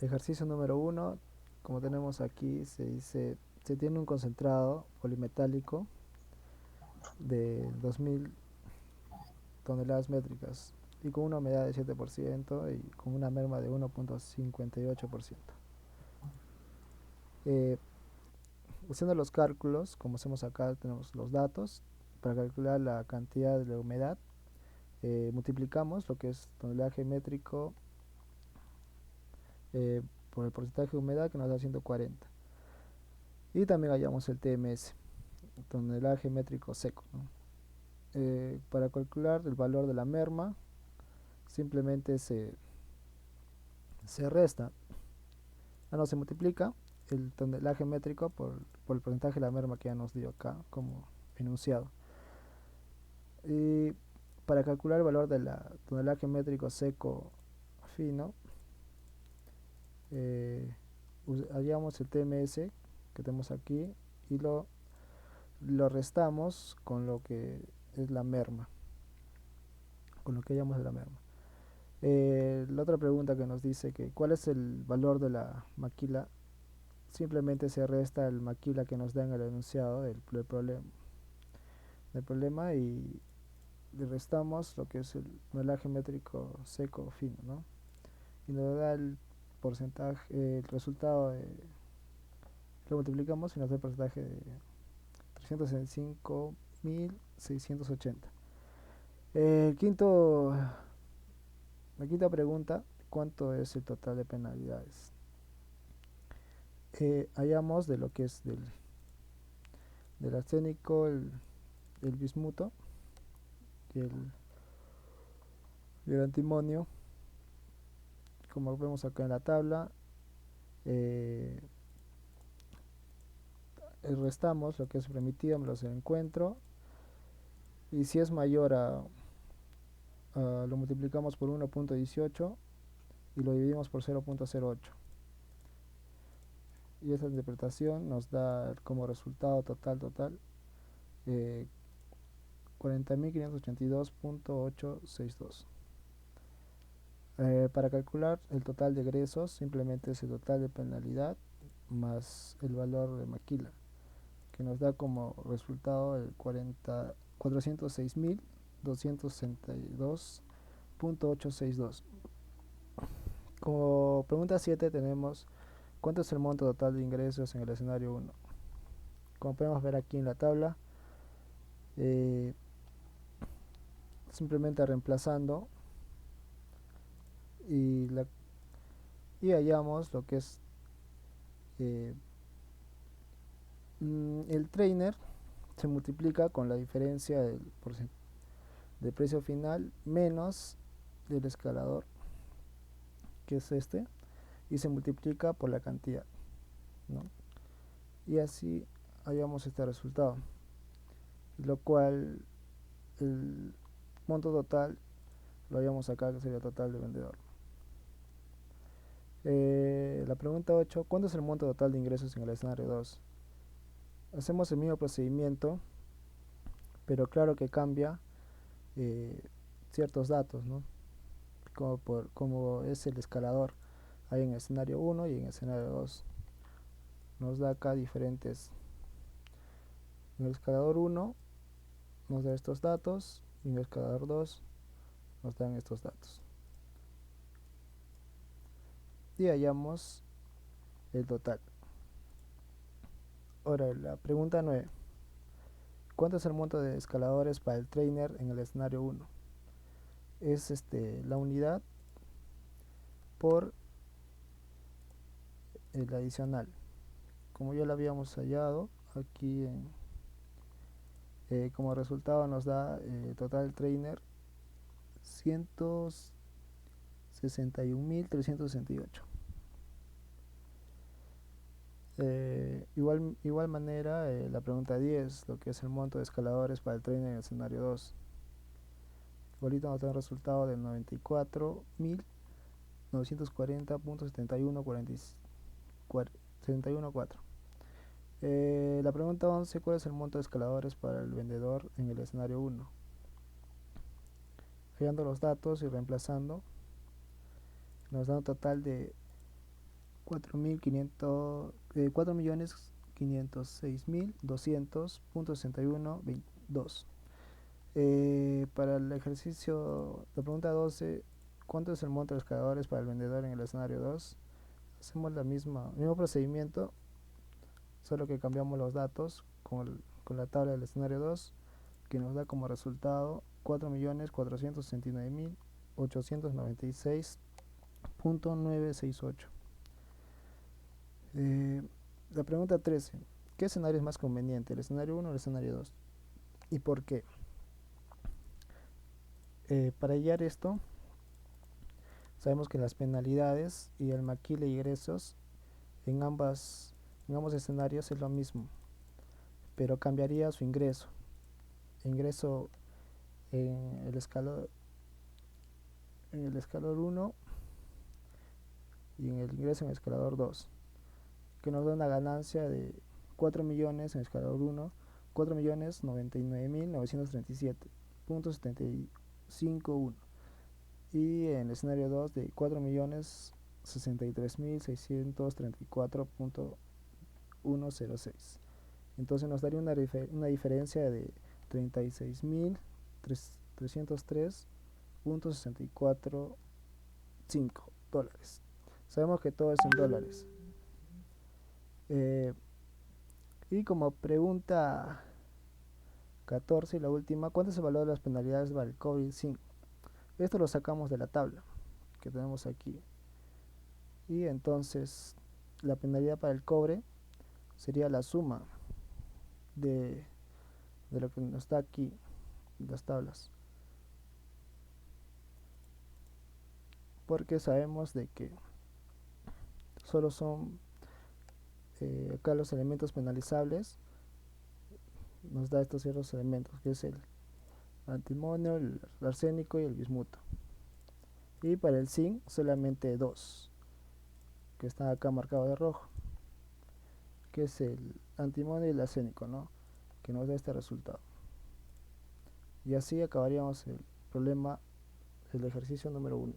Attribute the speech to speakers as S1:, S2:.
S1: Ejercicio número uno, como tenemos aquí, se dice, se tiene un concentrado polimetálico de 2000 toneladas métricas y con una humedad de 7% y con una merma de 1,58%. Eh, Usando los cálculos, como hacemos acá, tenemos los datos. Para calcular la cantidad de la humedad, multiplicamos lo que es tonelaje métrico por el porcentaje de humedad, que nos da 140. Y también hallamos el TMS, tonelaje métrico seco, ¿no? Para calcular el valor de la merma, simplemente se resta, no se multiplica el tonelaje métrico por el porcentaje de la merma que ya nos dio acá como enunciado. Y para calcular el valor del tonelaje métrico seco fino, eh, hallamos el TMS que tenemos aquí y lo restamos con lo que es la merma, con lo que hallamos de la merma. La otra pregunta que nos dice que cuál es el valor de la maquila, simplemente se resta el maquila que nos da en el enunciado del problema y le restamos lo que es el tonelaje métrico seco fino, ¿no? Y nos da el porcentaje, el resultado lo multiplicamos y nos da el porcentaje de 365.680. El quinto, la quinta pregunta, ¿cuánto es el total de penalidades? Hallamos de lo que es del arsénico, el bismuto y el antimonio, como vemos acá en la tabla. eh, Restamos lo que es permitido, me los encuentro, y si es mayor lo multiplicamos por 1,18 y lo dividimos por 0,08, y esa interpretación nos da como resultado total eh, 40.582,862. Para calcular el total de egresos, simplemente es el total de penalidad más el valor de maquila, que nos da como resultado el 406.262,862. Como pregunta 7 tenemos ¿cuánto es el monto total de ingresos en el escenario 1? Como podemos ver aquí en la tabla, eh, simplemente reemplazando y, y hallamos lo que es eh, el trainer se multiplica con la diferencia del precio final menos del escalador, que es este, y se multiplica por la cantidad, ¿no? Y así hallamos este resultado, lo cual el monto total lo hallamos acá, que sería el total de vendedor. La pregunta 8, ¿cuánto es el monto total de ingresos en el escenario 2? Hacemos el mismo procedimiento, pero claro que cambia eh, ciertos datos, ¿no? Como es el escalador, hay en el escenario 1 y en el escenario 2. Nos da acá diferentes. En el escalador 1 nos da estos datos y en el escalador 2 nos dan estos datos. Y hallamos el total. Ahora, la pregunta 9. ¿Cuánto es el monto de escaladores para el trainer en el escenario 1? Es la unidad por el adicional. Como ya lo habíamos hallado, aquí como resultado nos da total trainer 161.368. Igual manera, la pregunta 10, lo que es el monto de escaladores para el trainer en el escenario 2. Igualito nos da un resultado de 94.940.71.4. La pregunta 11, ¿cuál es el monto de escaladores para el vendedor en el escenario 1? Hallando los datos y reemplazando, nos da un total de 4.506.200.61.22. Para el ejercicio, la pregunta 12, ¿cuánto es el monto de los cargadores para el vendedor en el escenario 2? Hacemos el mismo procedimiento, solo que cambiamos los datos con la tabla del escenario 2, que nos da como resultado 4.469.896.968. La pregunta 13, ¿qué escenario es más conveniente, el escenario 1 o el escenario 2? ¿Y por qué? Para hallar esto, sabemos que las penalidades y el maquile de ingresos en ambos escenarios es lo mismo, pero cambiaría su ingreso. Ingreso en el escalón 1 y en el ingreso en el escalador 2, que nos da una ganancia de 4 millones en el escalador 1, 4.099.937.751, y en el escenario 2 de 4.063.634.106. Entonces nos daría una diferencia de 36.303.645 dólares. Sabemos que todo es en dólares. Y como pregunta 14 y la última, ¿cuánto es el valor de las penalidades para el cobre y el zinc? Esto lo sacamos de la tabla que tenemos aquí. Y entonces la penalidad para el cobre sería la suma de lo que nos está aquí, las tablas. Porque sabemos de que solo son acá los elementos penalizables, nos da estos ciertos elementos, que es el antimonio, el arsénico y el bismuto. Y para el zinc solamente dos, que están acá marcados de rojo, que es el antimonio y el arsénico, ¿no? Que nos da este resultado. Y así acabaríamos el problema del ejercicio número 1.